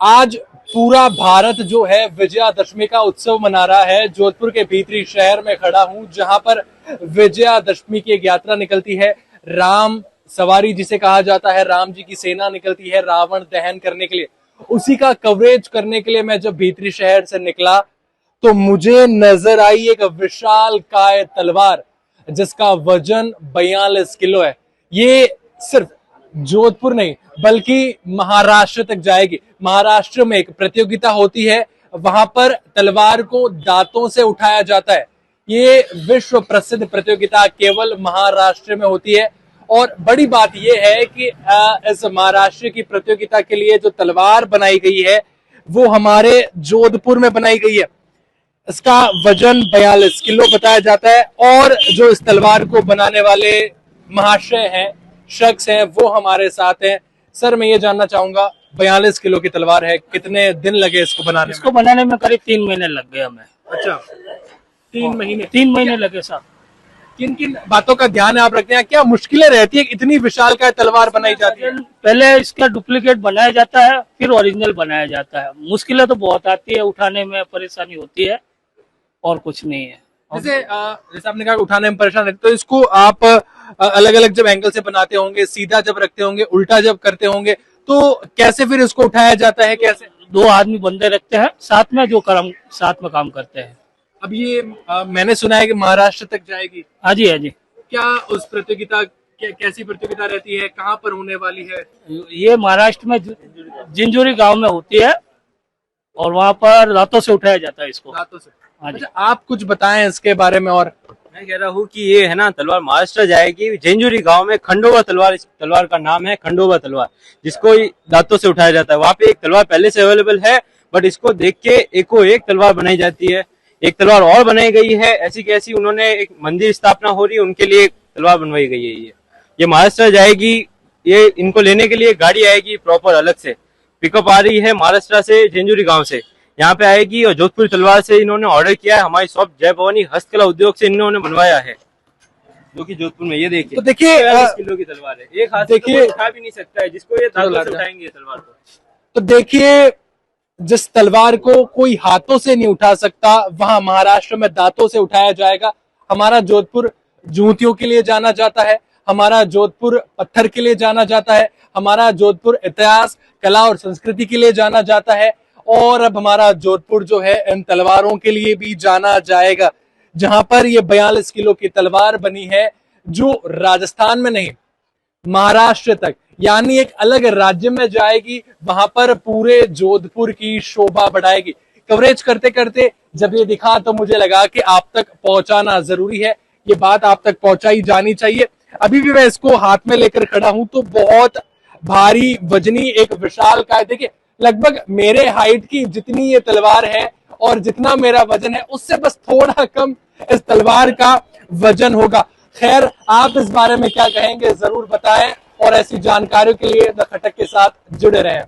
आज पूरा भारत जो है विजयादशमी का उत्सव मना रहा है। जोधपुर के भीतरी शहर में खड़ा हूं, जहां पर विजयादशमी की एक यात्रा निकलती है। राम सवारी जिसे कहा जाता है, राम जी की सेना निकलती है रावण दहन करने के लिए। उसी का कवरेज करने के लिए मैं जब भीतरी शहर से निकला तो मुझे नजर आई एक विशाल काय तलवार, जिसका वजन 42 किलो है। ये सिर्फ जोधपुर नहीं बल्कि महाराष्ट्र तक जाएगी। महाराष्ट्र में एक प्रतियोगिता होती है, वहां पर तलवार को दांतों से उठाया जाता है। ये विश्व प्रसिद्ध प्रतियोगिता केवल महाराष्ट्र में होती है। और बड़ी बात यह है कि इस महाराष्ट्र की प्रतियोगिता के लिए जो तलवार बनाई गई है वो हमारे जोधपुर में बनाई गई है। इसका वजन 42 किलो बताया जाता है। और जो इस तलवार को बनाने वाले महाशय हैं, शख्स हैं, वो हमारे साथ हैं। सर, मैं ये जानना चाहूंगा, 42 किलो की तलवार है, कितने दिन लगे इसको बनाने इसको बनाने में करीब 3 महीने लग गए हमें। अच्छा, 3 महीने? 3 महीने लगे साहब। किन किन बातों का ध्यान आप रखते हैं? क्या मुश्किलें रहती है? इतनी विशाल का तलवार बनाई जाती है? पहले इसका डुप्लीकेट बनाया जाता है, फिर ओरिजिनल बनाया जाता है। मुश्किलें तो बहुत आती है, उठाने में परेशानी होती है, और कुछ नहीं है। जैसे आपने कहा उठाने में परेशान रहते, तो इसको आप अलग अलग जब एंगल से बनाते होंगे, सीधा जब रखते होंगे, उल्टा जब करते होंगे, तो कैसे फिर इसको उठाया जाता है? कैसे? 2 आदमी बंदे रखते हैं साथ में, जो साथ में काम करते हैं। अब ये मैंने सुना है कि महाराष्ट्र तक जाएगी। हाँ जी, हाँ जी। क्या उस प्रतियोगिता कैसी प्रतियोगिता रहती है? कहाँ पर होने वाली है? ये महाराष्ट्र में जिंजोरी गांव में होती है, और वहाँ पर दांतों से उठाया जाता है इसको। दांतों से? हाँ जी। अच्छा, आप कुछ बताएं इसके बारे में। और मैं कह रहा हूँ कि ये है ना, तलवार महाराष्ट्र जाएगी। जेंजुरी गांव में खंडोबा तलवार, इस तलवार का नाम है खंडोबा तलवार, जिसको दांतों से उठाया जाता है। वहाँ पे एक तलवार पहले से अवेलेबल है, बट इसको देख के एको एक तलवार बनाई जाती है। एक तलवार और बनाई गई है, ऐसी कैसी उन्होंने एक मंदिर स्थापना हो रही है, उनके लिए एक तलवार बनवाई गई है। ये महाराष्ट्र जाएगी। ये इनको लेने के लिए गाड़ी आएगी प्रॉपर, अलग से पिकअप आ रही है महाराष्ट्र से, जेंजुरी गांव से यहाँ पे आएगी। और जोधपुर तलवार से इन्होंने ऑर्डर किया है, हमारी शॉप जय भवानी हस्तकला उद्योग से इन्होंने बनवाया है, जो कि जोधपुर में। ये देखिए, तो देखिए 42 किलो की तलवार है। एक हाथ से तो उठा भी नहीं सकता है, जिसको ये दांतों से उठाएंगे तलवार को। तो देखिए, जिस तलवार को कोई हाथों से नहीं उठा सकता, वहां महाराष्ट्र में दांतों से उठाया जाएगा। हमारा जोधपुर जूतियों के लिए जाना जाता है, हमारा जोधपुर पत्थर के लिए जाना जाता है, हमारा जोधपुर इतिहास, कला और संस्कृति के लिए जाना जाता है। और अब हमारा जोधपुर जो है इन तलवारों के लिए भी जाना जाएगा, जहां पर ये 42 किलो की तलवार बनी है, जो राजस्थान में नहीं महाराष्ट्र तक, यानी एक अलग राज्य में जाएगी। वहां पर पूरे जोधपुर की शोभा बढ़ाएगी। कवरेज करते करते जब ये दिखा तो मुझे लगा कि आप तक पहुंचाना जरूरी है, ये बात आप तक पहुंचाई जानी चाहिए। अभी भी मैं इसको हाथ में लेकर खड़ा हूं तो बहुत भारी वजनी एक विशाल काय, देखिए लगभग मेरे हाइट की जितनी ये तलवार है और जितना मेरा वजन है, उससे बस थोड़ा कम इस तलवार का वजन होगा। खैर, आप इस बारे में क्या कहेंगे जरूर बताएं, और ऐसी जानकारियों के लिए द खटक के साथ जुड़े रहें।